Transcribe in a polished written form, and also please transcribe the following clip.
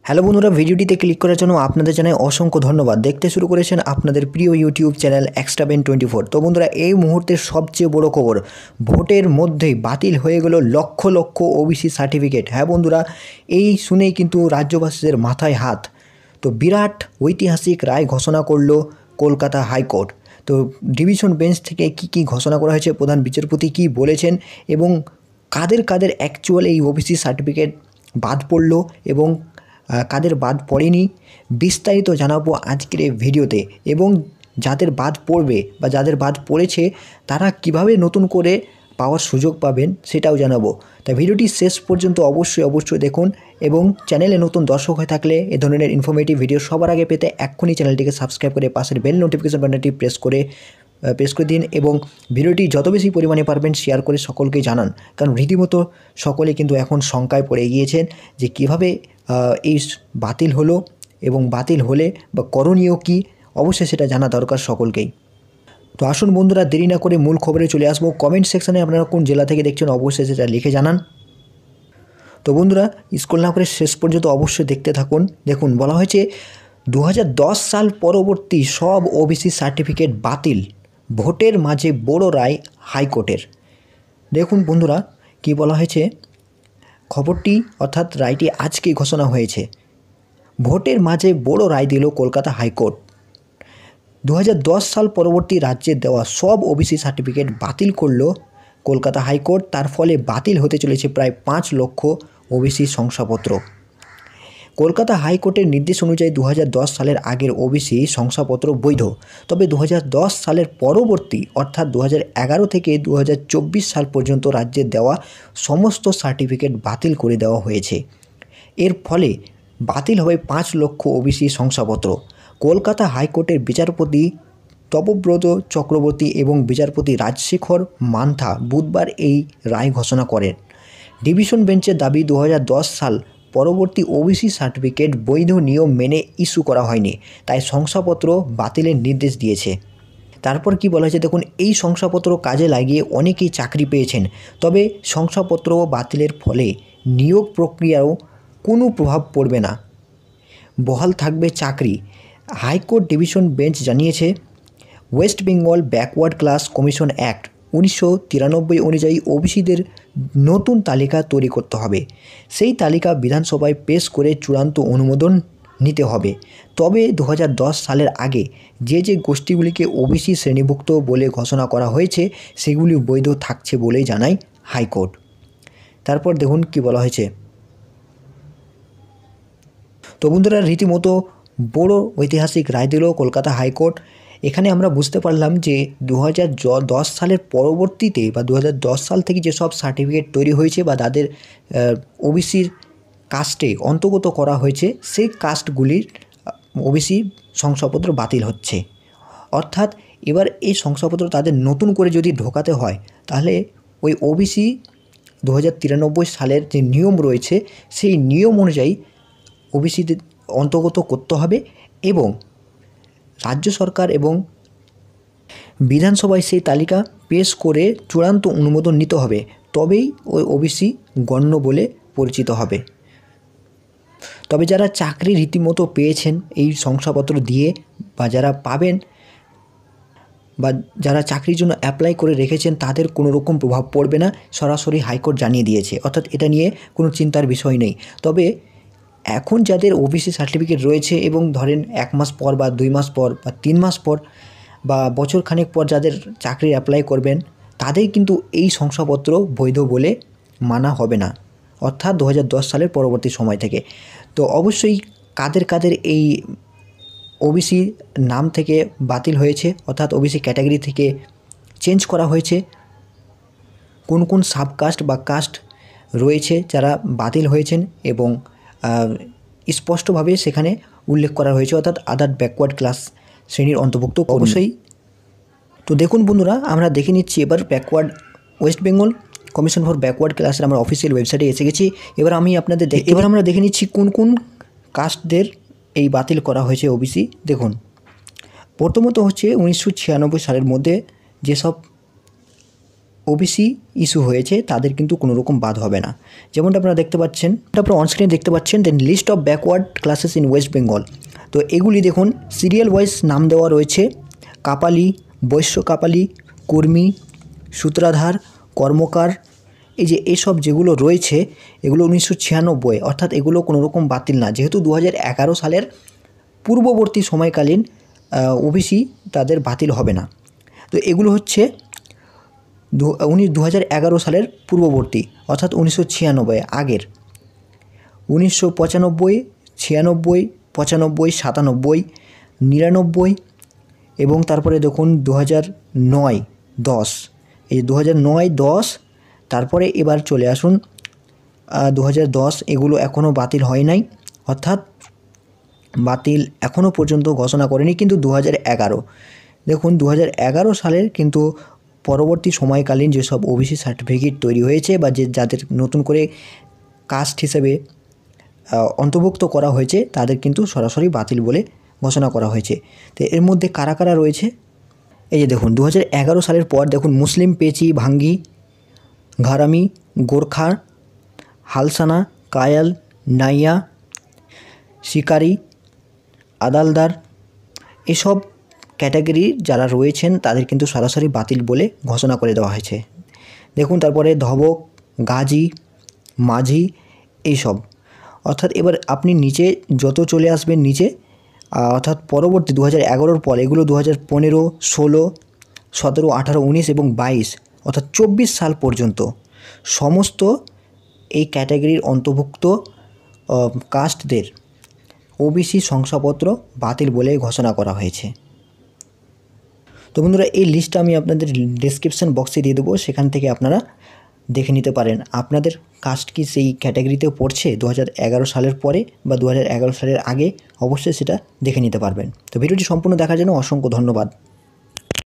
Hello বন্ধুরা, ভিডিওটিতে click করার জন্য আপনাদের জানাই অসংখ্য ধন্যবাদ। দেখতে শুরু করেছেন আপনাদের প্রিয় ইউটিউব চ্যানেল এক্সট্রাবেন24। তো বন্ধুরা, এই মুহূর্তের সবচেয়ে বড় খবর, ভোটের মধ্যেই বাতিল হয়ে গেল লক্ষ লক্ষ ওবিসি সার্টিফিকেট। হ্যাঁ বন্ধুরা, এই শুনেই কিন্তু রাজ্যবাসীদের মাথায় হাত। তো বিরাট ঐতিহাসিক রায় ঘোষণা করলো কলকাতা হাইকোর্ট। তো ডিভিশন বেঞ্চ থেকে কি ঘোষণা করা হয়েছে, প্রধান বিচারপতি কি বলেছেন এবং কাদের কাদের অ্যাকচুয়াল এই ওবিসি সার্টিফিকেট বাদ পড়লো এবং কাদের বাদ পড়েনি, বিস্তারিত জানাবো আজকের এই ভিডিওতে। এবং যাদের বাদ পড়বে বা যাদের বাদ পড়েছে তারা কিভাবে নতুন করে পাওয়ার সুযোগ পাবেন সেটাও জানাবো। তাই ভিডিওটি শেষ পর্যন্ত অবশ্যই দেখুন এবং চ্যানেলে নতুন দর্শক হয়ে থাকলে এ ধরনের ইনফরমেটিভ ভিডিও সবার আগে পেতে এক্ষুনি চ্যানেলটিকে সাবস্ক্রাইব করে পাশের বেল নোটিফিকেশন বাটনটি প্রেস করে দিন এবং ভিডিওটি যত বেশি পরিমাণে পারবেন শেয়ার করে সকলকে জানান। কারণ রীতিমতো সকলে কিন্তু এখন শঙ্কায় পড়ে গিয়েছেন যে কিভাবে এই বাতিল হলো এবং বাতিল হলে বা করণীয় কী, অবশ্যই সেটা জানা দরকার সকলকেই। তো আসুন বন্ধুরা, দেরি না করে মূল খবরে চলে আসবো। কমেন্ট সেকশানে আপনারা কোন জেলা থেকে দেখছেন অবশ্যই সেটা লিখে জানান। তো বন্ধুরা, স্কুল না করে শেষ পর্যন্ত অবশ্যই দেখতে থাকুন। দেখুন, বলা হয়েছে 2010 সাল পরবর্তী সব ওবিসি সার্টিফিকেট বাতিল, ভোটের মাঝে বড় রায় হাইকোর্টের। দেখুন বন্ধুরা, কি বলা হয়েছে, খবরটি অর্থাৎ রায়টি আজকেই ঘোষণা হয়েছে। ভোটের মাঝে বড় রায় দিল কলকাতা হাইকোর্ট। 2010 সাল পরবর্তী রাজ্যে দেওয়া সব ওবিসি সার্টিফিকেট বাতিল করল কলকাতা হাইকোর্ট। তার ফলে বাতিল হতে চলেছে প্রায় 5 লক্ষ ওবিসি শংসাপত্র। কলকাতা হাইকোর্টের নির্দেশ অনুযায়ী 2010 সালের আগের ওবিসি শংসাপত্র বৈধ, তবে 2010 সালের পরবর্তী অর্থাৎ 2011 থেকে 2024 সাল পর্যন্ত রাজ্যে দেওয়া সমস্ত সার্টিফিকেট বাতিল করে দেওয়া হয়েছে। এর ফলে বাতিল হবে 5 লক্ষ ওবিসি শংসাপত্র। কলকাতা হাইকোর্টের বিচারপতি তপব্রত চক্রবর্তী এবং বিচারপতি রাজশেখর মান্থা বুধবার এই রায় ঘোষণা করেন। ডিভিশন বেঞ্চের দাবি, 2010 সাল পরবর্তী ওবিসি সার্টিফিকেট বৈধ নিয়ম মেনে ইস্যু করা হয়নি, তাই শংসাপত্র বাতিলের নির্দেশ দিয়েছে। তারপর কি বলা হয়েছে দেখুন, এই শংসাপত্র কাজে লাগিয়ে অনেকেই চাকরি পেয়েছেন, তবে শংসাপত্র বাতিলের ফলে নিয়োগ প্রক্রিয়াও কোনো প্রভাব পড়বে না, বহাল থাকবে চাকরি। হাইকোর্ট ডিভিশন বেঞ্চ জানিয়েছে, West Bengal backward class commission act 1993 অনুযায়ী ওবিসিদের নতুন তালিকা তৈরি করতে হবে। সেই তালিকা বিধানসভায় পেশ করে চূড়ান্ত অনুমোদন নিতে হবে। তবে 2010 সালের আগে যে গোষ্ঠীগুলিকে ওবিসি শ্রেণীভুক্ত বলে ঘোষণা করা হয়েছে সেগুলি বৈধ থাকছে বলেই জানায় হাইকোর্ট। তারপর দেখুন কি বলা হয়েছে। তো বন্ধুরা, রীতিমতো বড় ঐতিহাসিক রায় দিল কলকাতা হাইকোর্ট। এখানে আমরা বুঝতে পারলাম যে 2010 সালের পরবর্তীতে বা 2010 সাল থেকে যেসব সার্টিফিকেট তৈরি হয়েছে বা তাদের ওবিসির কাস্টে অন্তর্গত করা হয়েছে সেই কাস্টগুলির ওবিসি শংসাপত্র বাতিল হচ্ছে। অর্থাৎ এবার এই শংসাপত্র তাদের নতুন করে যদি ঢোকাতে হয় তাহলে ওই ওবিসি 2093 সালের যে নিয়ম রয়েছে সেই নিয়ম অনুযায়ী ওবিসিদের অন্তর্গত করতে হবে এবং রাজ্য সরকার এবং বিধানসভায় সেই তালিকা পেশ করে চূড়ান্ত অনুমোদন নিতে হবে, তবেই ওই ওবিসি গণ্য বলে পরিচিত হবে। তবে যারা চাকরি রীতিমতো পেয়েছেন এই শংসাপত্র দিয়ে বা যারা পাবেন বা যারা চাকরির জন্য অ্যাপ্লাই করে রেখেছেন তাদের কোনো রকম প্রভাব পড়বে না, সরাসরি হাইকোর্ট জানিয়ে দিয়েছে। অর্থাৎ এটা নিয়ে কোনো চিন্তার বিষয় নেই। তবে এখন যাদের ওবিসি সার্টিফিকেট রয়েছে এবং ধরেন 1 মাস পর বা 2 মাস পর বা 3 মাস পর বা বছরখানেক পর যাদের চাকরির অ্যাপ্লাই করবেন তাদের কিন্তু এই শংসাপত্র বৈধ বলে মানা হবে না, অর্থাৎ 2010 সালের পরবর্তী সময় থেকে। তো অবশ্যই কাদের কাদের এই ওবিসি নাম থেকে বাতিল হয়েছে অর্থাৎ ওবিসি ক্যাটাগরি থেকে চেঞ্জ করা হয়েছে, কোন কোন সাবকাস্ট বা কাস্ট রয়েছে যারা বাতিল হয়েছেন এবং স্পষ্টভাবে সেখানে উল্লেখ করা হয়েছে, অর্থাৎ আদার ব্যাকওয়ার্ড ক্লাস শ্রেণীর অন্তর্ভুক্ত অবশ্যই। তো দেখুন বন্ধুরা, আমরা দেখে নিচ্ছি এবার backward West Bengal commission for backward ক্লাসের আমরা অফিসিয়াল ওয়েবসাইটে এসে গেছি। এবার আমরা দেখে নিচ্ছি কোন কোন কাস্টদের এই বাতিল করা হয়েছে ওবিসি। দেখুন, প্রথমত হচ্ছে 1996 সালের মধ্যে যেসব ওবিসি ইস্যু হয়েছে তাদের কিন্তু কোনো রকম বাদ হবে না। যেমনটা আপনারা দেখতে পাচ্ছেন, আপনারা অনস্ক্রিনে দেখতে পাচ্ছেন then list of backward classes in West Bengal. তো এগুলি দেখুন সিরিয়াল ওয়াইজ নাম দেওয়া রয়েছে। কাপালি, বৈশ্য কাপালি, কর্মী, সূত্রাধার, কর্মকার, এই যে এসব যেগুলো রয়েছে এগুলো 1996, অর্থাৎ এগুলো কোনো রকম বাতিল না, যেহেতু 2011 সালের পূর্ববর্তী সময়কালীন ওবিসি তাদের বাতিল হবে না। তো এগুলো হচ্ছে 2011 সালের পূর্ববর্তী, অর্থাৎ 1996 আগের, 1995, 96, 95, 97, 99 এবং তারপরে দেখুন 2009, 10, এই 2009, 10, তারপরে এবার চলে আসুন 2010, এগুলো এখনও বাতিল হয় নাই, অর্থাৎ বাতিল এখনও পর্যন্ত ঘোষণা করেনি। কিন্তু 2011 দেখুন 2011 সালের কিন্তু পরবর্তী সময়কালীন যেসব ওবিসি সার্টিফিকেট তৈরি হয়েছে বা যাদের নতুন করে কাস্ট হিসেবে অন্তর্ভুক্ত করা হয়েছে তাদের কিন্তু সরাসরি বাতিল বলে ঘোষণা করা হয়েছে। তো এর মধ্যে কারা কারা রয়েছে, এই যে দেখুন 2011 সালের পর দেখুন মুসলিম, পেচি, ভাঙ্গি, ঘারামি, গোর্খা, হালসানা, কায়াল, নাইয়া, শিকারি, আদালদার, এসব ক্যাটাগরি যারা রয়েছেন তাদের কিন্তু সরাসরি বাতিল বলে ঘোষণা করে দেওয়া হয়েছে। দেখুন তারপরে ধবক, গাজী, মাঝি, এইসব। অর্থাৎ এবার আপনি নিচে যত চলে আসবেন নিচে, অর্থাৎ পরবর্তী 2011 পর এগুলো 2015, 16, 17, 18, 19 এবং 22, অর্থাৎ 24 সাল পর্যন্ত সমস্ত এই ক্যাটাগরির অন্তর্ভুক্ত কাস্টদের ওবিসি শংসাপত্র বাতিল বলে ঘোষণা করা হয়েছে। তো বন্ধুরা এই লিস্টটা আমি আপনাদের ডেসক্রিপশন বক্সে দিয়ে দেবো, সেখান থেকে আপনারা দেখে নিতে পারেন আপনাদের কাস্ট কি সেই ক্যাটাগরিতে পড়ছে 2011 সালের পরে বা 2011 সালের আগে, অবশ্যই সেটা দেখে নিতে পারবেন। তো ভিডিওটি সম্পূর্ণ দেখার জন্য অসংখ্য ধন্যবাদ।